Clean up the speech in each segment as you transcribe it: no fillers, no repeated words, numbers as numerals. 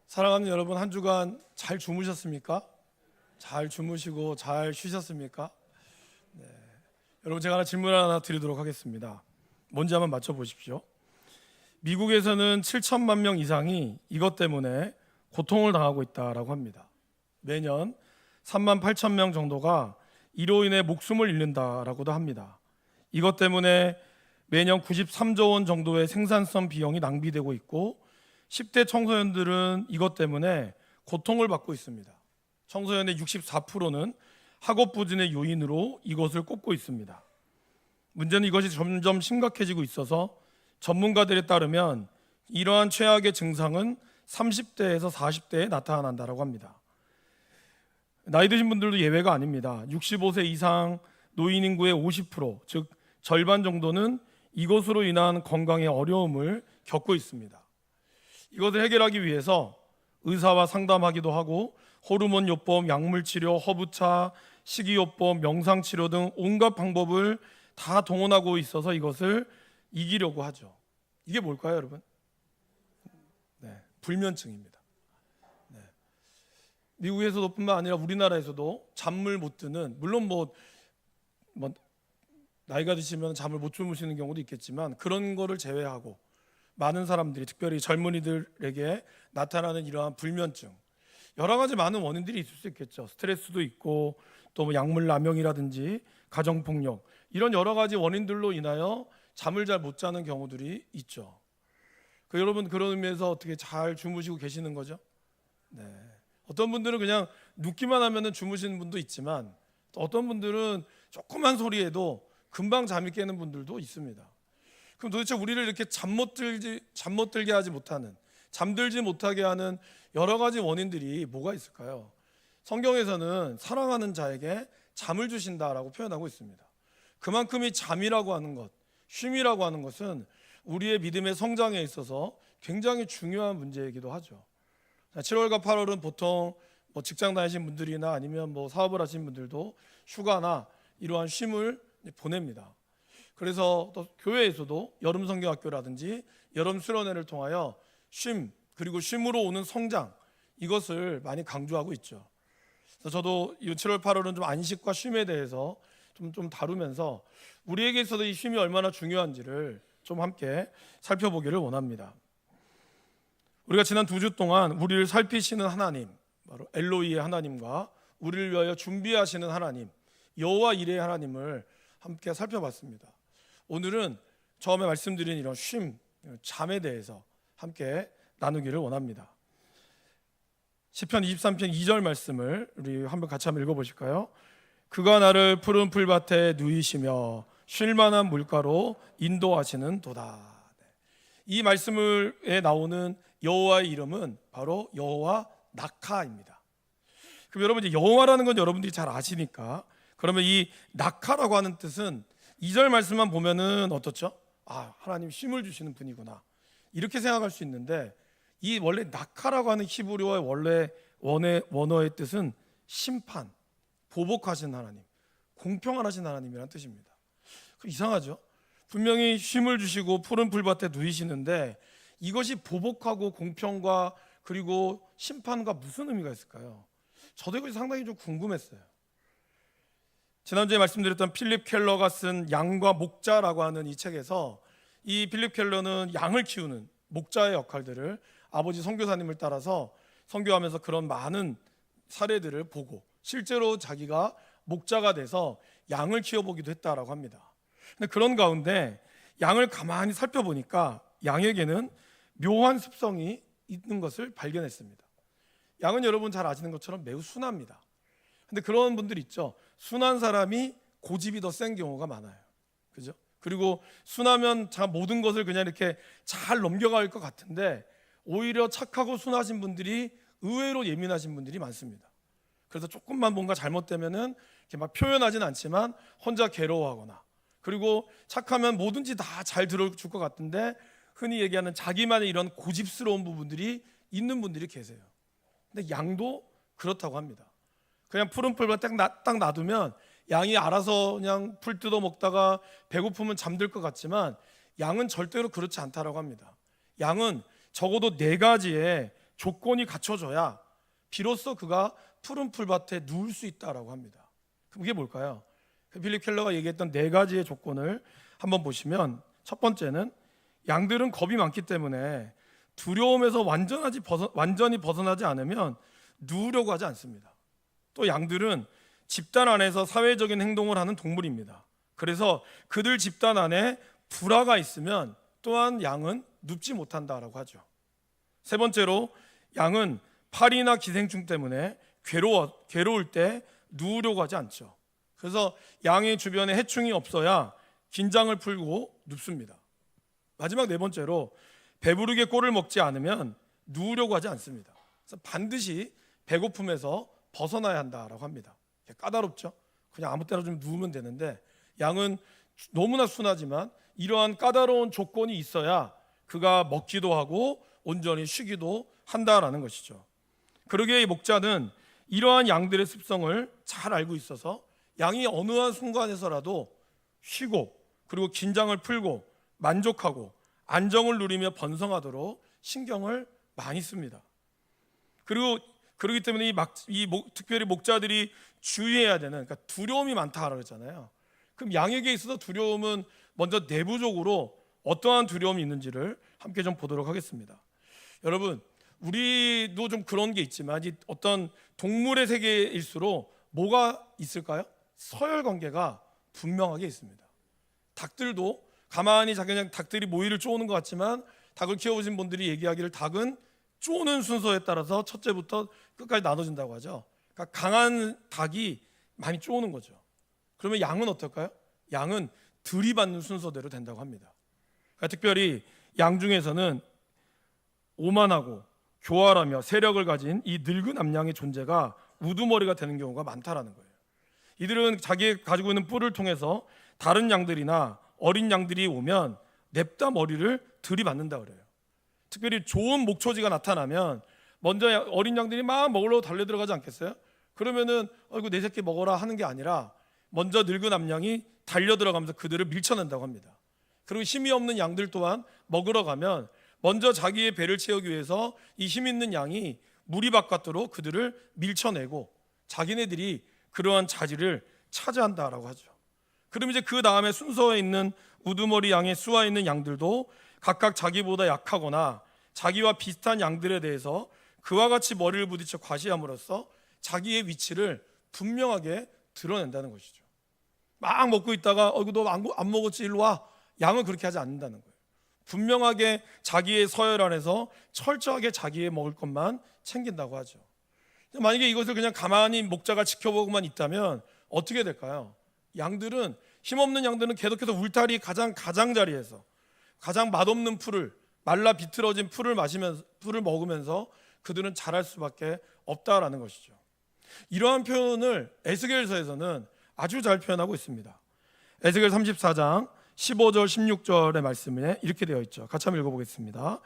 사랑하는 여러분, 한 주간 잘 주무셨습니까? 잘 주무시고 잘 쉬셨습니까? 네. 여러분, 제가 질문 하나 드리도록 하겠습니다. 뭔지 한번 맞춰보십시오. 미국에서는 7천만 명 이상이 이것 때문에 고통을 당하고 있다라고 합니다. 매년 3만 8천 명 정도가 이로 인해 목숨을 잃는다라고도 합니다. 이것 때문에 매년 93조 원 정도의 생산성 비용이 낭비되고 있고 10대 청소년들은 이것 때문에 고통을 받고 있습니다. 청소년의 64%는 학업 부진의 요인으로 이것을 꼽고 있습니다. 문제는 이것이 점점 심각해지고 있어서 전문가들에 따르면 이러한 최악의 증상은 30대에서 40대에 나타난다고 합니다. 나이 드신 분들도 예외가 아닙니다. 65세 이상 노인 인구의 50%, 즉 절반 정도는 이것으로 인한 건강의 어려움을 겪고 있습니다. 이것을 해결하기 위해서 의사와 상담하기도 하고 호르몬 요법, 약물 치료, 허브차, 식이요법, 명상 치료 등 온갖 방법을 다 동원하고 있어서 이것을 이기려고 하죠. 이게 뭘까요, 여러분? 네, 불면증입니다. 네. 미국에서도뿐만 아니라 우리나라에서도 잠을 못 드는, 물론 뭐 나이가 드시면 잠을 못 주무시는 경우도 있겠지만 그런 거를 제외하고 많은 사람들이, 특별히 젊은이들에게 나타나는 이러한 불면증, 여러 가지 많은 원인들이 있을 수 있겠죠. 스트레스도 있고 또 뭐 약물 남용이라든지 가정폭력, 이런 여러 가지 원인들로 인하여 잠을 잘 못 자는 경우들이 있죠. 여러분, 그런 의미에서 어떻게 잘 주무시고 계시는 거죠? 네. 어떤 분들은 그냥 눕기만 하면은 주무시는 분도 있지만 또 어떤 분들은 조그만 소리에도 금방 잠이 깨는 분들도 있습니다. 그럼 도대체 우리를 이렇게 잠 못 들게 하지 못하는, 잠들지 못하게 하는 여러 가지 원인들이 뭐가 있을까요? 성경에서는 사랑하는 자에게 잠을 주신다라고 표현하고 있습니다. 그만큼 이 잠이라고 하는 것, 쉼이라고 하는 것은 우리의 믿음의 성장에 있어서 굉장히 중요한 문제이기도 하죠. 7월과 8월은 보통 직장 다니신 분들이나 아니면 사업을 하신 분들도 휴가나 이러한 쉼을 보냅니다. 그래서 또 교회에서도 여름 성경학교라든지 여름 수련회를 통하여 쉼, 그리고 쉼으로 오는 성장, 이것을 많이 강조하고 있죠. 그래서 저도 이 7월 8월은 좀 안식과 쉼에 대해서 좀 다루면서 우리에게 있어서 이 쉼이 얼마나 중요한지를 좀 함께 살펴보기를 원합니다. 우리가 지난 2주 동안 우리를 살피시는 하나님, 바로 엘로이의 하나님과 우리를 위하여 준비하시는 하나님, 여호와 이레의 하나님을 함께 살펴봤습니다. 오늘은 처음에 말씀드린 이런 쉼, 잠에 대해서 함께 나누기를 원합니다. 시편 23편 2절 말씀을 우리 한번 같이 한번 읽어보실까요? 그가 나를 푸른 풀밭에 누이시며 쉴 만한 물가로 인도하시는 도다. 이 말씀에 나오는 여호와의 이름은 바로 여호와 나카입니다. 그럼 여러분, 이제 여호와라는 건 여러분들이 잘 아시니까, 그러면 이 나카라고 하는 뜻은 2절 말씀만 보면은 어떻죠? 하나님 쉼을 주시는 분이구나, 이렇게 생각할 수 있는데, 이 원래 나카라고 하는 히브리어의 원래 원어의 뜻은 심판, 보복하신 하나님, 공평하신 하나님이라는 뜻입니다. 이상하죠? 분명히 쉼을 주시고 푸른 풀밭에 누이시는데 이것이 보복하고 공평과 그리고 심판과 무슨 의미가 있을까요? 저도 이것이 상당히 좀 궁금했어요. 지난주에 말씀드렸던 필립 켈러가 쓴 양과 목자라고 하는 이 책에서, 이 필립 켈러는 양을 키우는 목자의 역할들을 아버지 선교사님을 따라서 선교하면서 그런 많은 사례들을 보고 실제로 자기가 목자가 돼서 양을 키워보기도 했다라고 합니다. 근데 그런 가운데 양을 가만히 살펴보니까 양에게는 묘한 습성이 있는 것을 발견했습니다. 양은 여러분 잘 아시는 것처럼 매우 순합니다. 근데 그런 분들 있죠. 순한 사람이 고집이 더 센 경우가 많아요. 그죠? 그리고 순하면 모든 것을 그냥 이렇게 잘 넘겨갈 것 같은데 오히려 착하고 순하신 분들이 의외로 예민하신 분들이 많습니다. 그래서 조금만 뭔가 잘못되면은 이렇게 막 표현하진 않지만 혼자 괴로워하거나, 그리고 착하면 뭐든지 다 잘 들어줄 것 같은데 흔히 얘기하는 자기만의 이런 고집스러운 부분들이 있는 분들이 계세요. 근데 양도 그렇다고 합니다. 그냥 푸른 풀밭 딱 놔두면 양이 알아서 그냥 풀 뜯어 먹다가 배고프면 잠들 것 같지만 양은 절대로 그렇지 않다라고 합니다. 양은 적어도 4가지의 조건이 갖춰져야 비로소 그가 푸른 풀밭에 누울 수 있다라고 합니다. 그게 뭘까요? 필립 켈러가 얘기했던 네 가지의 조건을 한번 보시면, 첫 번째는 양들은 겁이 많기 때문에 두려움에서 완전히 벗어나지 않으면 누우려고 하지 않습니다. 또 양들은 집단 안에서 사회적인 행동을 하는 동물입니다. 그래서 그들 집단 안에 불화가 있으면 또한 양은 눕지 못한다라고 하죠. 세 번째로, 양은 파리나 기생충 때문에 괴로울 때 누우려고 하지 않죠. 그래서 양의 주변에 해충이 없어야 긴장을 풀고 눕습니다. 마지막 네 번째로, 배부르게 꼴을 먹지 않으면 누우려고 하지 않습니다. 그래서 반드시 배고픔에서 벗어나야 한다라고 합니다. 까다롭죠? 그냥 아무 때나 좀 누우면 되는데, 양은 너무나 순하지만 이러한 까다로운 조건이 있어야 그가 먹기도 하고 온전히 쉬기도 한다라는 것이죠. 그러기에 이 목자는 이러한 양들의 습성을 잘 알고 있어서 양이 어느 한 순간에서라도 쉬고, 그리고 긴장을 풀고 만족하고 안정을 누리며 번성하도록 신경을 많이 씁니다. 그렇기 때문에 특별히 목자들이 주의해야 되는, 그러니까 두려움이 많다라고 했잖아요. 그럼 양에게 있어서 두려움은 먼저 내부적으로 어떠한 두려움이 있는지를 함께 좀 보도록 하겠습니다. 여러분, 우리도 좀 그런 게 있지만 이 어떤 동물의 세계일수록 뭐가 있을까요? 서열 관계가 분명하게 있습니다. 닭들도 가만히 그냥 닭들이 모이를 쪼는 것 같지만, 닭을 키워보신 분들이 얘기하기를 닭은 쪼는 순서에 따라서 첫째부터 끝까지 나눠진다고 하죠. 그러니까 강한 닭이 많이 쪼는 거죠. 그러면 양은 어떨까요? 양은 들이받는 순서대로 된다고 합니다. 그러니까 특별히 양 중에서는 오만하고 교활하며 세력을 가진 이 늙은 암양의 존재가 우두머리가 되는 경우가 많다라는 거예요. 이들은 자기 가지고 있는 뿔을 통해서 다른 양들이나 어린 양들이 오면 냅다 머리를 들이받는다 그래요. 특별히 좋은 목초지가 나타나면 먼저 어린 양들이 막 먹으려고 달려들어가지 않겠어요? 그러면은 이거 내 새끼 먹어라 하는 게 아니라 먼저 늙은 암양이 달려들어가면서 그들을 밀쳐낸다고 합니다. 그리고 힘이 없는 양들 또한 먹으러 가면 먼저 자기의 배를 채우기 위해서 이 힘 있는 양이 무리 바깥으로 그들을 밀쳐내고 자기네들이 그러한 자리를 차지한다라고 하죠. 그럼 이제 그 다음에 순서에 있는 우두머리 양의 수와 있는 양들도 각각 자기보다 약하거나 자기와 비슷한 양들에 대해서 그와 같이 머리를 부딪혀 과시함으로써 자기의 위치를 분명하게 드러낸다는 것이죠. 막 먹고 있다가 이거 너 안 먹었지 일로 와. 양은 그렇게 하지 않는다는 거예요. 분명하게 자기의 서열 안에서 철저하게 자기의 먹을 것만 챙긴다고 하죠. 만약에 이것을 그냥 가만히 목자가 지켜보고만 있다면 어떻게 될까요? 양들은, 힘없는 양들은 계속해서 울타리 가장자리에서 가장 맛없는 풀을, 말라 비틀어진 풀을 먹으면서 그들은 자랄 수밖에 없다라는 것이죠. 이러한 표현을 에스겔서에서는 아주 잘 표현하고 있습니다. 에스겔 34장 15절 16절의 말씀에 이렇게 되어 있죠. 같이 한번 읽어보겠습니다.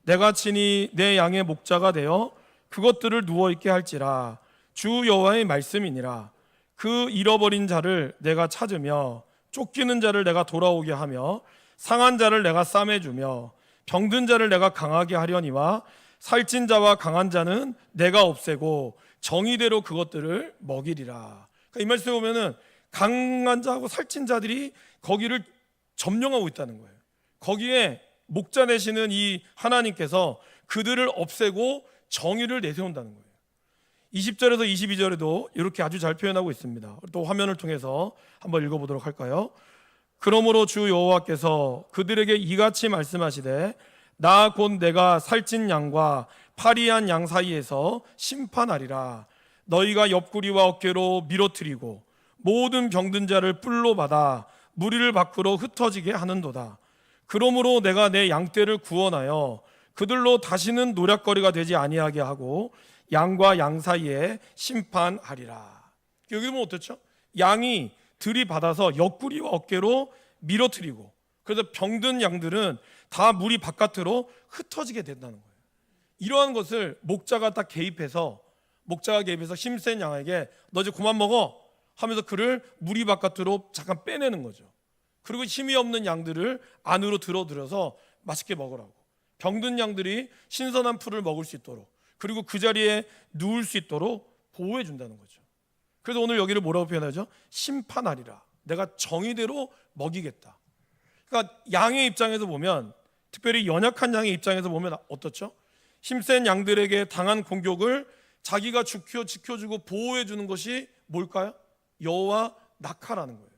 내가 친히 내 양의 목자가 되어 그것들을 누워있게 할지라. 주 여호와의 말씀이니라. 그 잃어버린 자를 내가 찾으며 쫓기는 자를 내가 돌아오게 하며 상한 자를 내가 싸매주며 병든 자를 내가 강하게 하려니와 살찐 자와 강한 자는 내가 없애고 정의대로 그것들을 먹이리라. 그러니까 이 말씀에 보면은 강한 자하고 살찐 자들이 거기를 점령하고 있다는 거예요. 거기에 목자 되시는 이 하나님께서 그들을 없애고 정의를 내세운다는 거예요. 20절에서 22절에도 이렇게 아주 잘 표현하고 있습니다. 또 화면을 통해서 한번 읽어보도록 할까요? 그러므로 주 여호와께서 그들에게 이같이 말씀하시되 나 곧 내가 살찐 양과 파리한 양 사이에서 심판하리라. 너희가 옆구리와 어깨로 밀어뜨리고 모든 병든 자를 뿔로 받아 무리를 밖으로 흩어지게 하는도다. 그러므로 내가 내 양떼를 구원하여 그들로 다시는 노략거리가 되지 아니하게 하고 양과 양 사이에 심판하리라. 여기 보면 어떻죠? 양이 들이받아서 옆구리와 어깨로 밀어뜨리고, 그래서 병든 양들은 다 무리 바깥으로 흩어지게 된다는 거예요. 이러한 것을 목자가 개입해서 힘센 양에게 너 이제 그만 먹어 하면서 그를 무리 바깥으로 잠깐 빼내는 거죠. 그리고 힘이 없는 양들을 안으로 들어들여서 맛있게 먹으라고, 병든 양들이 신선한 풀을 먹을 수 있도록, 그리고 그 자리에 누울 수 있도록 보호해 준다는 거죠. 그래서 오늘 여기를 뭐라고 표현하죠? 심판하리라. 내가 정의대로 먹이겠다. 그러니까 양의 입장에서 보면, 특별히 연약한 양의 입장에서 보면 어떻죠? 힘센 양들에게 당한 공격을 자기가 지켜주고 보호해 주는 것이 뭘까요? 여호와 낙하라는 거예요.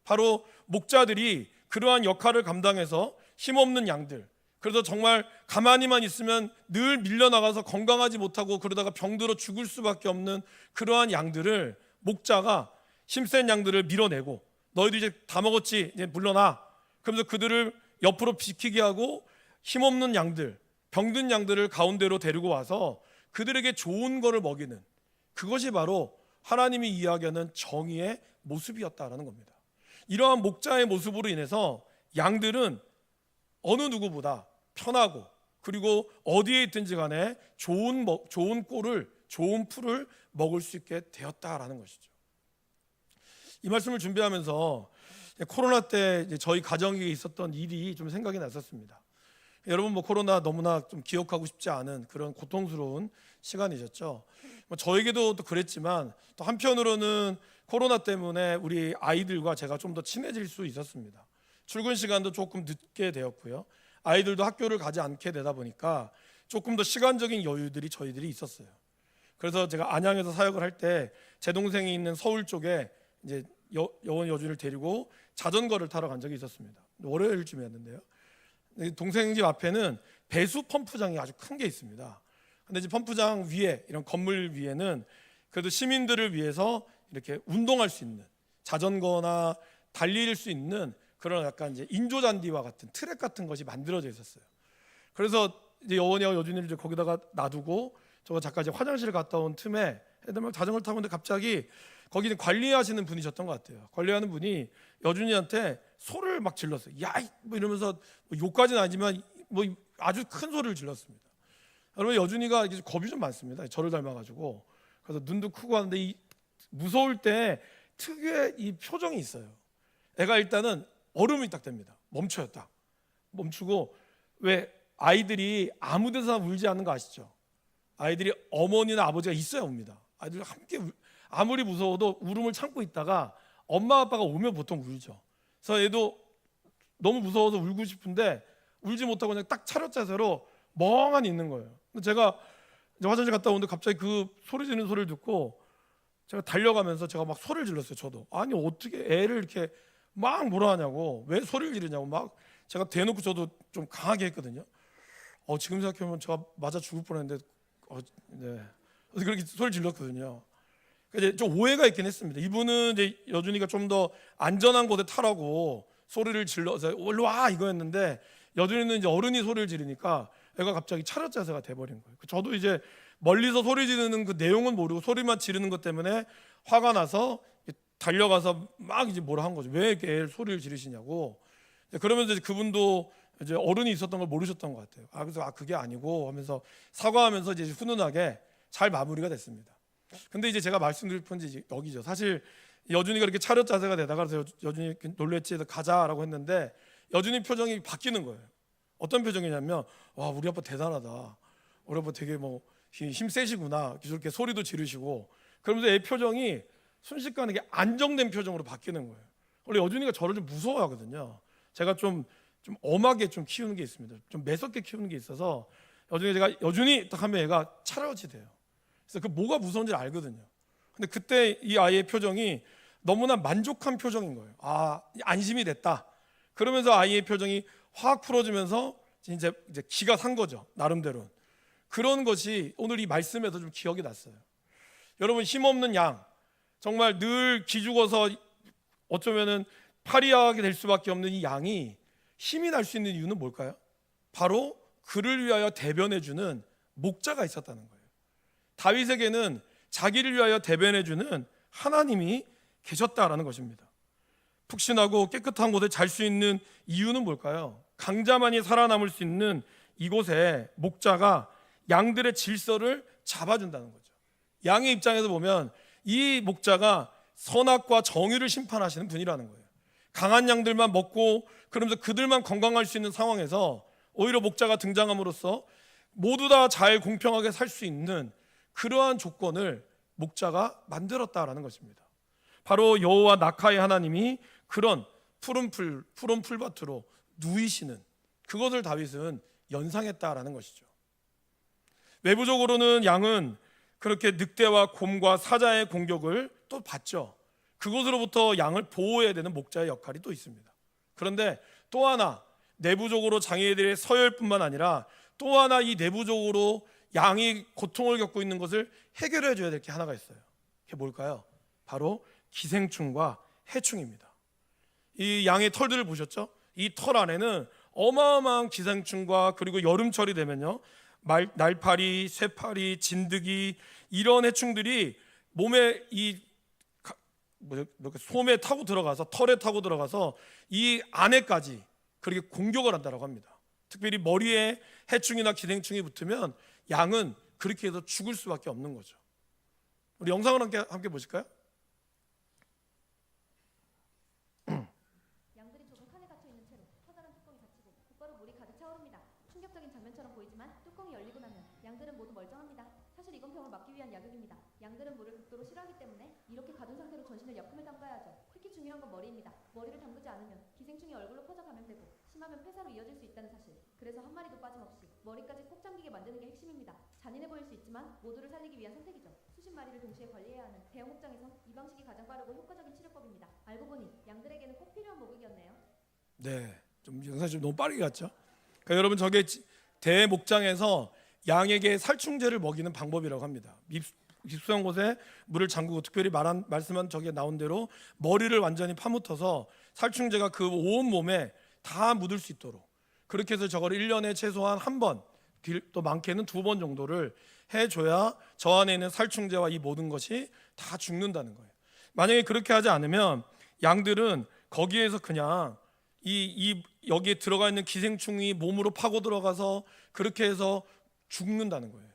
바로 목자들이 그러한 역할을 감당해서 힘없는 양들, 그래서 정말 가만히만 있으면 늘 밀려나가서 건강하지 못하고 그러다가 병들어 죽을 수밖에 없는 그러한 양들을 목자가 힘센 양들을 밀어내고, 너희들 이제 다 먹었지, 이제 물러나. 그러면서 그들을 옆으로 비키게 하고 힘없는 양들, 병든 양들을 가운데로 데리고 와서 그들에게 좋은 거를 먹이는, 그것이 바로 하나님이 이야기하는 정의의 모습이었다라는 겁니다. 이러한 목자의 모습으로 인해서 양들은 어느 누구보다 편하고, 그리고 어디에 있든지 간에 좋은 꼴을, 좋은 풀을 먹을 수 있게 되었다라는 것이죠. 이 말씀을 준비하면서 코로나 때 저희 가정에 있었던 일이 좀 생각이 났었습니다. 여러분 코로나 너무나 좀 기억하고 싶지 않은 그런 고통스러운 시간이셨죠. 저에게도 또 그랬지만, 또 한편으로는 코로나 때문에 우리 아이들과 제가 좀 더 친해질 수 있었습니다. 출근 시간도 조금 늦게 되었고요. 아이들도 학교를 가지 않게 되다 보니까 조금 더 시간적인 여유들이 저희들이 있었어요. 그래서 제가 안양에서 사역을 할 때 제 동생이 있는 서울 쪽에 이제 여원 여준을 데리고 자전거를 타러 간 적이 있었습니다. 월요일쯤이었는데요. 동생 집 앞에는 배수 펌프장이 아주 큰 게 있습니다. 근데 이제 펌프장 위에, 이런 건물 위에는 그래도 시민들을 위해서 이렇게 운동할 수 있는, 자전거나 달릴 수 있는 그런 약간 이제 인조 잔디와 같은 트랙 같은 것이 만들어져 있었어요. 그래서 이제 여원이와 여준이를 이제 거기다가 놔두고 저거 잠깐 이제 화장실 갔다 온 틈에 애들 막 자전거를 타고 있는데 갑자기 거기는 관리하시는 분이셨던 것 같아요. 관리하는 분이 여준이한테 소리를 막 질렀어요. 야, 뭐 이러면서 뭐 욕까지는 아니지만 뭐 아주 큰 소리를 질렀습니다. 여러분, 여준이가 겁이 좀 많습니다. 저를 닮아가지고. 그래서 눈도 크고 하는데 이 무서울 때 특유의 이 표정이 있어요. 애가 일단은 얼음이 딱 됩니다. 멈춰요, 딱. 멈추고, 왜 아이들이 아무 데서나 울지 않는 거 아시죠? 아이들이 어머니나 아버지가 있어야 웁니다. 아이들이 함께 아무리 무서워도 울음을 참고 있다가 엄마 아빠가 오면 보통 울죠. 그래서 얘도 너무 무서워서 울고 싶은데 울지 못하고 그냥 딱 차렷 자세로 멍하니 있는 거예요. 제가 이제 화장실 갔다 오는데 갑자기 그 소리 지르는 소리를 듣고 제가 달려가면서 제가 막 소리를 질렀어요. 저도 아니 어떻게 애를 이렇게 막 뭐라 하냐고, 왜 소리를 지르냐고 막 제가 대놓고 저도 좀 강하게 했거든요. 지금 생각해보면 제가 맞아 죽을 뻔했는데 네. 그래서 그렇게 소리를 질렀거든요. 이제 좀 오해가 있긴 했습니다. 이분은 이제 여준이가 좀 더 안전한 곳에 타라고 소리를 질러서 일로 와 이거였는데, 여준이는 이제 어른이 소리를 지르니까 애가 갑자기 차렷 자세가 돼버린 거예요. 저도 이제 멀리서 소리 지르는 그 내용은 모르고 소리만 지르는 것 때문에 화가 나서 달려가서 막 이제 뭐라 한 거죠. 왜 이렇게 애 소리를 지르시냐고. 그러면서 이제 그분도 이제 어른이 있었던 걸 모르셨던 것 같아요. 그래서 그게 아니고 하면서 사과하면서 이제 훈훈하게 잘 마무리가 됐습니다. 근데 이제 제가 말씀드릴 펀지 여기죠. 사실 여준이가 이렇게 차렷 자세가 되다가 그래서 여준이 놀랬지 해서 가자라고 했는데 여준이 표정이 바뀌는 거예요. 어떤 표정이냐면, 와, 우리 아빠 대단하다. 우리 아빠 되게 뭐 힘 세시구나. 저렇게 소리도 지르시고. 그러면서 애 표정이 순식간에 안정된 표정으로 바뀌는 거예요. 원래 여준이가 저를 좀 무서워하거든요. 제가 좀 엄하게 좀 키우는 게 있습니다. 좀 매섭게 키우는 게 있어서 여준이 딱 하면 애가 차렷이 돼요. 그래서 그 뭐가 무서운지 알거든요. 근데 그때 이 아이의 표정이 너무나 만족한 표정인 거예요. 안심이 됐다. 그러면서 아이의 표정이 확 풀어지면서 이제 기가 산 거죠. 나름대로. 그런 것이 오늘 이 말씀에서 좀 기억이 났어요. 여러분, 힘없는 양, 정말 늘 기죽어서 어쩌면은 파리하게 될 수밖에 없는 이 양이 힘이 날 수 있는 이유는 뭘까요? 바로 그를 위하여 대변해주는 목자가 있었다는 거예요. 다윗에게는 자기를 위하여 대변해주는 하나님이 계셨다라는 것입니다. 푹신하고 깨끗한 곳에 잘 수 있는 이유는 뭘까요? 강자만이 살아남을 수 있는 이곳에 목자가 양들의 질서를 잡아준다는 거죠. 양의 입장에서 보면 이 목자가 선악과 정의를 심판하시는 분이라는 거예요. 강한 양들만 먹고 그러면서 그들만 건강할 수 있는 상황에서 오히려 목자가 등장함으로써 모두 다 잘 공평하게 살 수 있는 그러한 조건을 목자가 만들었다라는 것입니다. 바로 여호와 낙하의 하나님이 그런 푸른 풀밭으로 누이시는 그것을 다윗은 연상했다라는 것이죠. 외부적으로는 양은 그렇게 늑대와 곰과 사자의 공격을 또 받죠. 그것으로부터 양을 보호해야 되는 목자의 역할이 또 있습니다. 그런데 또 하나 내부적으로 장애인들의 서열뿐만 아니라 또 하나 이 내부적으로 양이 고통을 겪고 있는 것을 해결해 줘야 될 게 하나가 있어요. 그게 뭘까요? 바로 기생충과 해충입니다. 이 양의 털들을 보셨죠? 이 털 안에는 어마어마한 기생충과 그리고 여름철이 되면요 날파리, 쇠파리, 진드기 이런 해충들이 몸에 이 솜에 타고 들어가서 털에 타고 들어가서 이 안에까지 그렇게 공격을 한다고 합니다. 특별히 머리에 해충이나 기생충이 붙으면 양은 그렇게 해서 죽을 수밖에 없는 거죠. 우리 영상을 함께 보실까요? 양들이 좁은 칸에 갇혀 있는 채로 커다란 뚜껑이 닫히고 곧바로 물이 가득 차오릅니다. 충격적인 장면처럼 보이지만 뚜껑이 열리고 나면 양들은 모두 멀쩡합니다. 사실 이건 병을 막기 위한 약육입니다. 양들은 물을 극도로 싫어하기 때문에 이렇게 가둔 상태로 전신을 약품을 담가야 하죠. 특히 중요한 건 머리입니다. 머리를 담그지 않으면 기생충이 얼굴로 퍼져 감염되고 심하면 폐사로 이어질 수 있다는 사실. 그래서 한 마리도 빠짐없이 머리까지 꼭 잠기게 만드는 게 핵심입니다. 잔인해 보일 수 있지만 모두를 살리기 위한 선택이죠. 수십 마리를 동시에 관리해야 하는 대형 목장에선 이 방식이 가장 빠르고 효과적인 치료법입니다. 알고 보니 양들에게는 꼭 필요한 목욕이었네요. 네, 좀 영상이 좀 너무 빠르게 갔죠. 그러니까 여러분 저게 대목장에서 양에게 살충제를 먹이는 방법이라고 합니다. 깊숙한 곳에 물을 잠그고 특별히 말씀한 저게 나온 대로 머리를 완전히 파묻어서 살충제가 그 온 몸에 다 묻을 수 있도록 그렇게 해서 저걸 1년에 최소한 한 번, 또 많게는 2번 정도를 해줘야 저 안에 있는 살충제와 이 모든 것이 다 죽는다는 거예요. 만약에 그렇게 하지 않으면 양들은 거기에서 그냥 여기에 들어가 있는 기생충이 몸으로 파고 들어가서 그렇게 해서 죽는다는 거예요.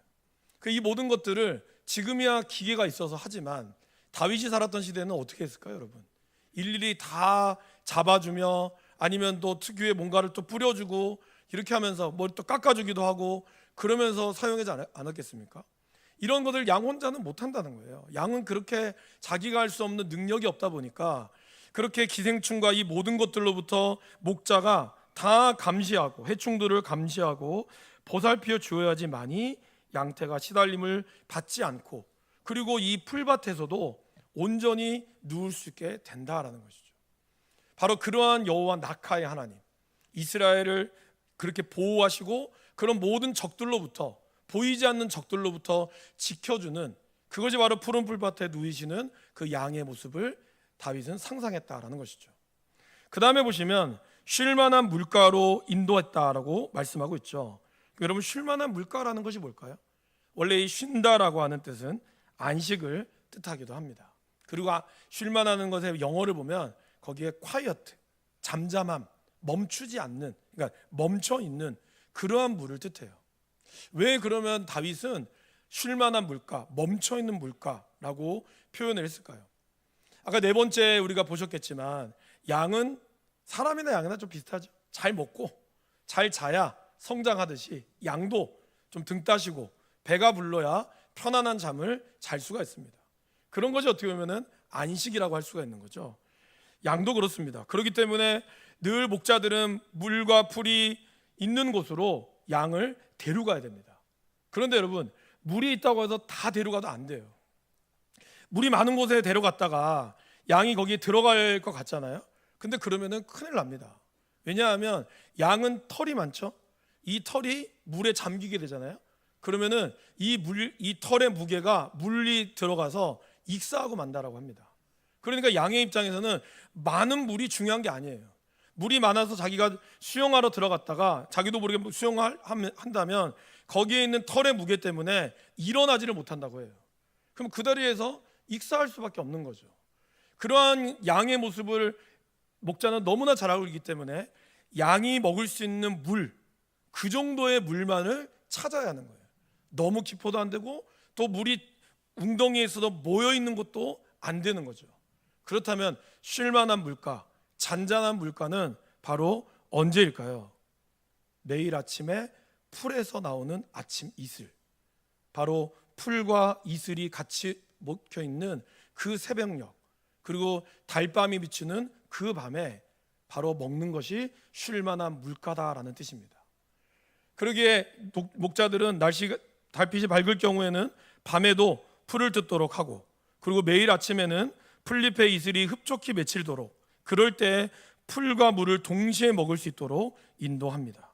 이 모든 것들을 지금이야 기계가 있어서 하지만 다윗이 살았던 시대는 어떻게 했을까요, 여러분? 일일이 다 잡아주며 아니면 또 특유의 뭔가를 또 뿌려주고 이렇게 하면서 뭘 또 깎아주기도 하고 그러면서 사용하지 않았겠습니까? 이런 것을 양 혼자는 못한다는 거예요. 양은 그렇게 자기가 할 수 없는 능력이 없다 보니까 그렇게 기생충과 이 모든 것들로부터 목자가 다 감시하고 해충들을 감시하고 보살피어 주어야지만이 양태가 시달림을 받지 않고 그리고 이 풀밭에서도 온전히 누울 수 있게 된다라는 것이죠. 바로 그러한 여호와 낙하의 하나님, 이스라엘을 그렇게 보호하시고 그런 모든 적들로부터 보이지 않는 적들로부터 지켜주는 그것이 바로 푸른 풀밭에 누이시는 그 양의 모습을 다윗은 상상했다라는 것이죠. 그 다음에 보시면 쉴만한 물가로 인도했다라고 말씀하고 있죠. 여러분 쉴만한 물가라는 것이 뭘까요? 원래 이 쉰다라고 하는 뜻은 안식을 뜻하기도 합니다. 그리고 쉴만하는 것의 영어를 보면 거기에 quiet, 잠잠함, 멈추지 않는, 그러니까 멈춰 있는 그러한 물을 뜻해요. 왜 그러면 다윗은 쉴만한 물가, 멈춰 있는 물가라고 표현을 했을까요? 아까 네 번째 우리가 보셨겠지만 양은 사람이나 양이나 좀 비슷하죠. 잘 먹고 잘 자야 성장하듯이 양도 좀 등 따시고 배가 불러야 편안한 잠을 잘 수가 있습니다. 그런 것이 어떻게 보면 안식이라고 할 수가 있는 거죠. 양도 그렇습니다. 그렇기 때문에 늘 목자들은 물과 풀이 있는 곳으로 양을 데려가야 됩니다. 그런데 여러분 물이 있다고 해서 다 데려가도 안 돼요. 물이 많은 곳에 데려갔다가 양이 거기에 들어갈 것 같잖아요. 근데 그러면은 큰일 납니다. 왜냐하면 양은 털이 많죠. 이 털이 물에 잠기게 되잖아요. 그러면은 이 털의 무게가 물이 들어가서 익사하고 만다라고 합니다. 그러니까 양의 입장에서는 많은 물이 중요한 게 아니에요. 물이 많아서 자기가 수영하러 들어갔다가 자기도 모르게 수영한다면 거기에 있는 털의 무게 때문에 일어나지를 못한다고 해요. 그럼 그 자리에서 익사할 수밖에 없는 거죠. 그러한 양의 모습을 목자는 너무나 잘 알고 있기 때문에 양이 먹을 수 있는 물, 그 정도의 물만을 찾아야 하는 거예요. 너무 깊어도 안 되고 또 물이 웅덩이에서도 모여 있는 것도 안 되는 거죠. 그렇다면 쉴만한 물가, 잔잔한 물가는 바로 언제일까요? 매일 아침에 풀에서 나오는 아침 이슬, 바로 풀과 이슬이 같이 먹혀 있는 그 새벽녘, 그리고 달밤이 비추는 그 밤에 바로 먹는 것이 쉴 만한 물가다라는 뜻입니다. 그러기에 목자들은 달빛이 밝을 경우에는 밤에도 풀을 뜯도록 하고, 그리고 매일 아침에는 풀잎의 이슬이 흡족히 맺히도록, 그럴 때 풀과 물을 동시에 먹을 수 있도록 인도합니다.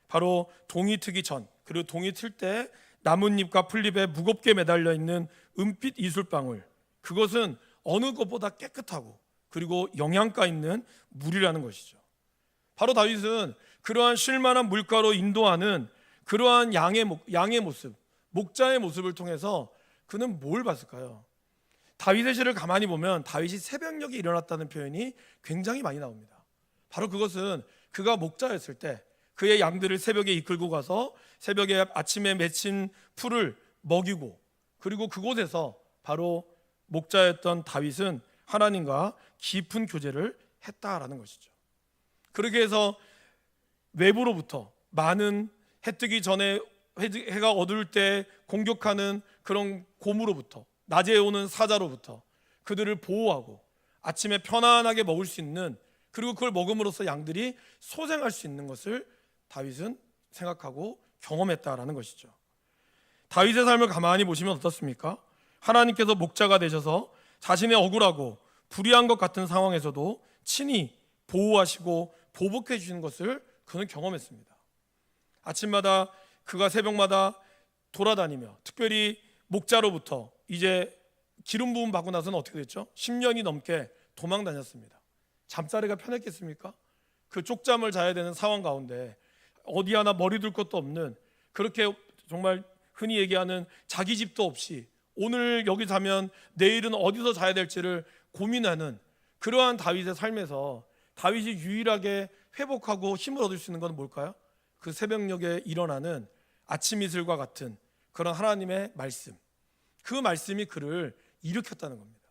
바로 동이 트기 전, 그리고 동이 틀 때 나뭇잎과 풀잎에 무겁게 매달려 있는 은빛 이슬방울, 그것은 어느 것보다 깨끗하고 그리고 영양가 있는 물이라는 것이죠. 바로 다윗은 그러한 쉴만한 물가로 인도하는 그러한 양의 모습, 목자의 모습을 통해서 그는 뭘 봤을까요? 다윗의 시를 가만히 보면 다윗이 새벽녘에 일어났다는 표현이 굉장히 많이 나옵니다. 바로 그것은 그가 목자였을 때 그의 양들을 새벽에 이끌고 가서 새벽에 아침에 맺힌 풀을 먹이고, 그리고 그곳에서 바로 목자였던 다윗은 하나님과 깊은 교제를 했다라는 것이죠. 그렇게 해서 외부로부터 많은 해 뜨기 전에 해가 어두울 때 공격하는 그런 곰으로부터, 낮에 오는 사자로부터 그들을 보호하고 아침에 편안하게 먹을 수 있는, 그리고 그걸 먹음으로써 양들이 소생할 수 있는 것을 다윗은 생각하고 경험했다라는 것이죠. 다윗의 삶을 가만히 보시면 어떻습니까? 하나님께서 목자가 되셔서 자신의 억울하고 불의한 것 같은 상황에서도 친히 보호하시고 보복해 주시는 것을 그는 경험했습니다. 아침마다 그가 새벽마다 돌아다니며, 특별히 목자로부터 이제 기름 부음 받고 나서는 어떻게 됐죠? 10년이 넘게 도망 다녔습니다. 잠자리가 편했겠습니까? 그 쪽잠을 자야 되는 상황 가운데 어디 하나 머리 둘 것도 없는, 그렇게 정말 흔히 얘기하는 자기 집도 없이 오늘 여기 자면 내일은 어디서 자야 될지를 고민하는 그러한 다윗의 삶에서 다윗이 유일하게 회복하고 힘을 얻을 수 있는 건 뭘까요? 그 새벽녘에 일어나는 아침 이슬과 같은 그런 하나님의 말씀, 그 말씀이 그를 일으켰다는 겁니다.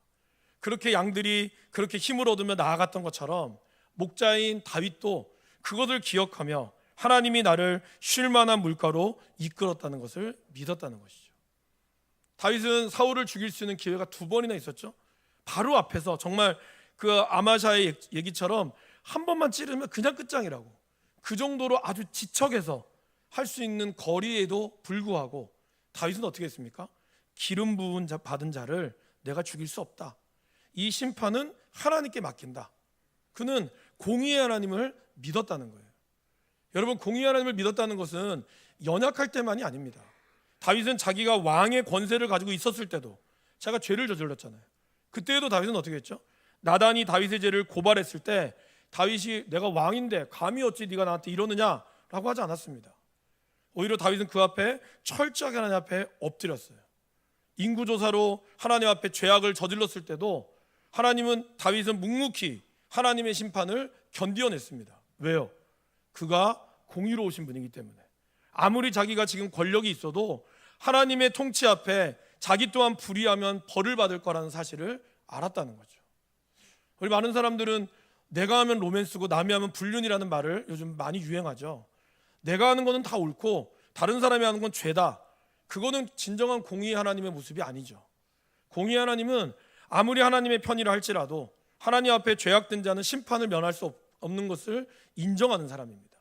그렇게 양들이 그렇게 힘을 얻으며 나아갔던 것처럼 목자인 다윗도 그것을 기억하며 하나님이 나를 쉴 만한 물가로 이끌었다는 것을 믿었다는 것이죠. 다윗은 사울을 죽일 수 있는 기회가 2번이나 있었죠. 바로 앞에서 정말 그 아마샤의 얘기처럼 한 번만 찌르면 그냥 끝장이라고, 그 정도로 아주 지척에서 할 수 있는 거리에도 불구하고 다윗은 어떻게 했습니까? 기름 부은 받은 자를 내가 죽일 수 없다. 이 심판은 하나님께 맡긴다. 그는 공의의 하나님을 믿었다는 거예요. 여러분, 공의의 하나님을 믿었다는 것은 연약할 때만이 아닙니다. 다윗은 자기가 왕의 권세를 가지고 있었을 때도 자기가 죄를 저질렀잖아요. 그때에도 다윗은 어떻게 했죠? 나단이 다윗의 죄를 고발했을 때 다윗이 내가 왕인데 감히 어찌 네가 나한테 이러느냐라고 하지 않았습니다. 오히려 다윗은 그 앞에 철저하게 하나님 앞에 엎드렸어요. 인구조사로 하나님 앞에 죄악을 저질렀을 때도 다윗은 묵묵히 하나님의 심판을 견디어냈습니다. 왜요? 그가 공의로우신 분이기 때문에. 아무리 자기가 지금 권력이 있어도 하나님의 통치 앞에 자기 또한 불의하면 벌을 받을 거라는 사실을 알았다는 거죠. 우리 많은 사람들은 내가 하면 로맨스고 남이 하면 불륜이라는 말을 요즘 많이 유행하죠. 내가 하는 거는 다 옳고 다른 사람이 하는 건 죄다. 그거는 진정한 공의의 하나님의 모습이 아니죠. 공의의 하나님은 아무리 하나님의 편이라 할지라도 하나님 앞에 죄악된 자는 심판을 면할 수 없는 것을 인정하는 사람입니다.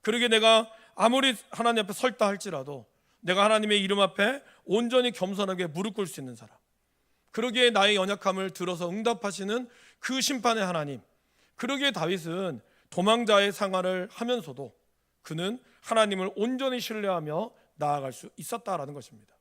그러게 내가 아무리 하나님 앞에 설다 할지라도 내가 하나님의 이름 앞에 온전히 겸손하게 무릎 꿇을 수 있는 사람, 그러기에 나의 연약함을 들어서 응답하시는 그 심판의 하나님, 그러기에 다윗은 도망자의 생활을 하면서도 그는 하나님을 온전히 신뢰하며 나아갈 수 있었다라는 것입니다.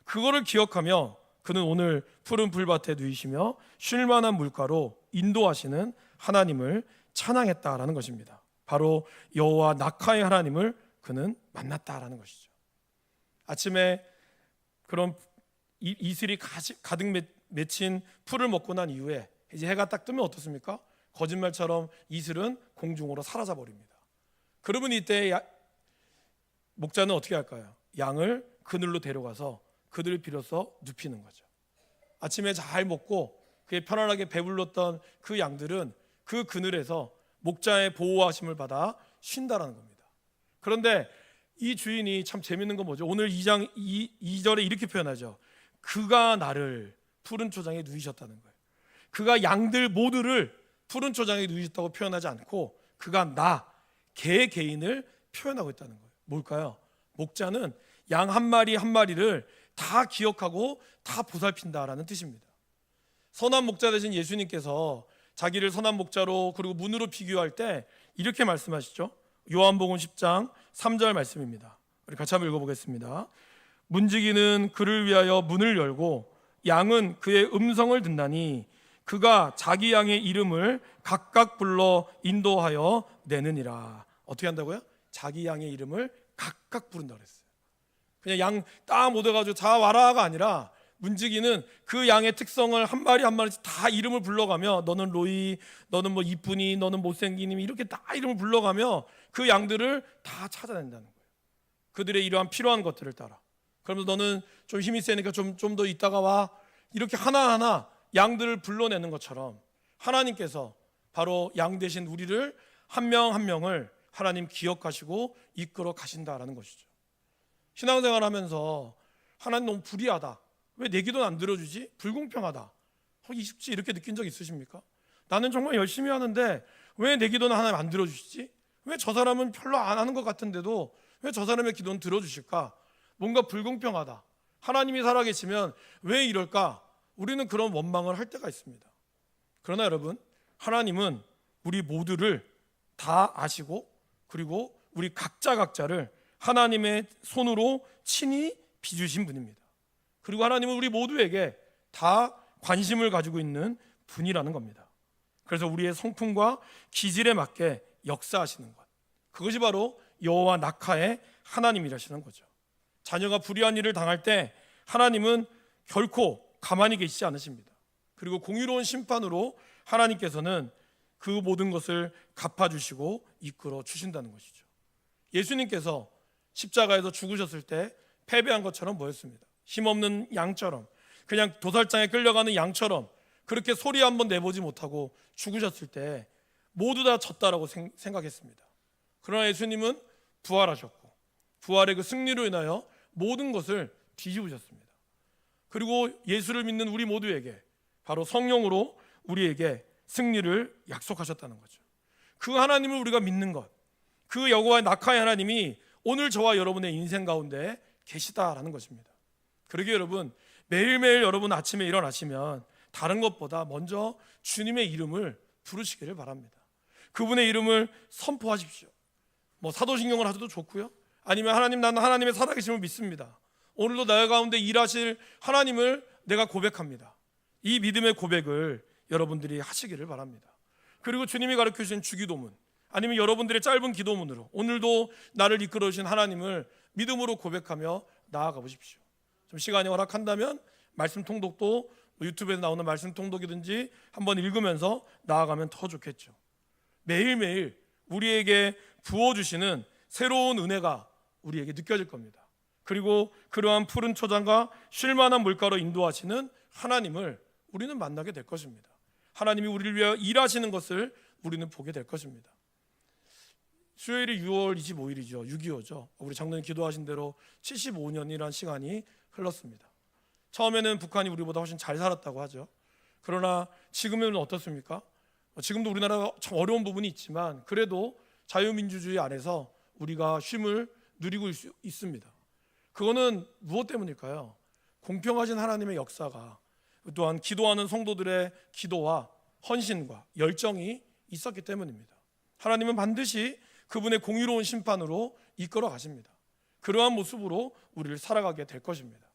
그거를 기억하며 그는 오늘 푸른 풀밭에 누이시며 쉴만한 물가로 인도하시는 하나님을 찬양했다라는 것입니다. 바로 여호와 낙하의 하나님을 그는 만났다라는 것이죠. 아침에 그런 이슬이 가득 맺힌 풀을 먹고 난 이후에 이제 해가 딱 뜨면 어떻습니까? 거짓말처럼 이슬은 공중으로 사라져 버립니다. 그러면 이때 목자는 어떻게 할까요? 양을 그늘로 데려가서 그들을 빌어서 눕히는 거죠. 아침에 잘 먹고 그게 편안하게 배불렀던 그 양들은 그 그늘에서 목자의 보호하심을 받아 쉰다라는 겁니다. 그런데 이 주인이 참 재밌는 건 뭐죠? 오늘 2장 2절에 이렇게 표현하죠. 그가 나를 푸른 초장에 누이셨다는 거예요. 그가 양들 모두를 푸른 초장에 누이셨다고 표현하지 않고 그가 개인을 표현하고 있다는 거예요. 뭘까요? 목자는 양 한 마리 한 마리를 다 기억하고 다 보살핀다라는 뜻입니다. 선한 목자 되신 예수님께서 자기를 선한 목자로 그리고 문으로 비교할 때 이렇게 말씀하시죠. 요한복음 10장 3절 말씀입니다. 우리 같이 한번 읽어보겠습니다. 문지기는 그를 위하여 문을 열고 양은 그의 음성을 듣나니 그가 자기 양의 이름을 각각 불러 인도하여 내느니라. 어떻게 한다고요? 자기 양의 이름을 각각 부른다 그랬어요. 그냥 양 딱 모여가지고 자 와라가 아니라 문지기는 그 양의 특성을 한 마리 한 마리씩 다 이름을 불러가며 너는 로이, 너는 뭐 이쁜이, 너는 못생기니 이렇게 다 이름을 불러가며 그 양들을 다 찾아낸다는 거예요. 그들의 이러한 필요한 것들을 따라. 그러면서 너는 좀 힘이 세니까 좀 더 있다가 와. 이렇게 하나하나 양들을 불러내는 것처럼 하나님께서 바로 양 대신 우리를 한 명 한 명을 하나님 기억하시고 이끌어 가신다라는 것이죠. 신앙생활 하면서 하나님 너무 불의하다. 왜 내 기도는 안 들어주지? 불공평하다. 이십지 이렇게 느낀 적 있으십니까? 나는 정말 열심히 하는데 왜 내 기도는 하나님 안 들어주시지? 왜 저 사람은 별로 안 하는 것 같은데도 왜 저 사람의 기도는 들어주실까? 뭔가 불공평하다. 하나님이 살아계시면 왜 이럴까? 우리는 그런 원망을 할 때가 있습니다. 그러나 여러분, 하나님은 우리 모두를 다 아시고 그리고 우리 각자를 하나님의 손으로 친히 빚으신 분입니다. 그리고 하나님은 우리 모두에게 다 관심을 가지고 있는 분이라는 겁니다. 그래서 우리의 성품과 기질에 맞게 역사하시는 것, 그것이 바로 여호와 낙하의 하나님이라시는 거죠. 자녀가 불의한 일을 당할 때 하나님은 결코 가만히 계시지 않으십니다. 그리고 공의로운 심판으로 하나님께서는 그 모든 것을 갚아주시고 이끌어 주신다는 것이죠. 예수님께서 십자가에서 죽으셨을 때 패배한 것처럼 보였습니다. 힘없는 양처럼, 그냥 도살장에 끌려가는 양처럼 그렇게 소리 한번 내보지 못하고 죽으셨을 때 모두 다 졌다라고 생각했습니다. 그러나 예수님은 부활하셨고 부활의 그 승리로 인하여 모든 것을 뒤집으셨습니다. 그리고 예수를 믿는 우리 모두에게 바로 성령으로 우리에게 승리를 약속하셨다는 거죠. 그 하나님을 우리가 믿는 것, 그 여호와 낙하의 하나님이 오늘 저와 여러분의 인생 가운데 계시다라는 것입니다. 그러기에 여러분, 매일매일 여러분 아침에 일어나시면 다른 것보다 먼저 주님의 이름을 부르시기를 바랍니다. 그분의 이름을 선포하십시오. 뭐 사도신경을 하셔도 좋고요. 아니면 하나님, 나는 하나님의 살아계심을 믿습니다. 오늘도 나의 가운데 일하실 하나님을 내가 고백합니다. 이 믿음의 고백을 여러분들이 하시기를 바랍니다. 그리고 주님이 가르쳐 주신 주기도문, 아니면 여러분들의 짧은 기도문으로 오늘도 나를 이끌어 주신 하나님을 믿음으로 고백하며 나아가 보십시오. 좀 시간이 허락한다면 말씀 통독도 유튜브에서 나오는 말씀 통독이든지 한번 읽으면서 나아가면 더 좋겠죠. 매일매일 우리에게 부어주시는 새로운 은혜가 우리에게 느껴질 겁니다. 그리고 그러한 푸른 초장과 쉴만한 물가로 인도하시는 하나님을 우리는 만나게 될 것입니다. 하나님이 우리를 위해 일하시는 것을 우리는 보게 될 것입니다. 수요일이 6월 25일이죠. 6.25죠. 우리 장로님 기도하신 대로 75년이라는 시간이 흘렀습니다. 처음에는 북한이 우리보다 훨씬 잘 살았다고 하죠. 그러나 지금은 어떻습니까? 지금도 우리나라가 참 어려운 부분이 있지만 그래도 자유민주주의 안에서 우리가 쉼을 누리고 있습니다. 그거는 무엇 때문일까요? 공평하신 하나님의 역사가, 또한 기도하는 성도들의 기도와 헌신과 열정이 있었기 때문입니다. 하나님은 반드시 그분의 공의로운 심판으로 이끌어 가십니다. 그러한 모습으로 우리를 살아가게 될 것입니다.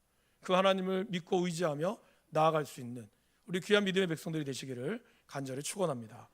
그 하나님을 믿고 의지하며 나아갈 수 있는 우리 귀한 믿음의 백성들이 되시기를 간절히 축원합니다.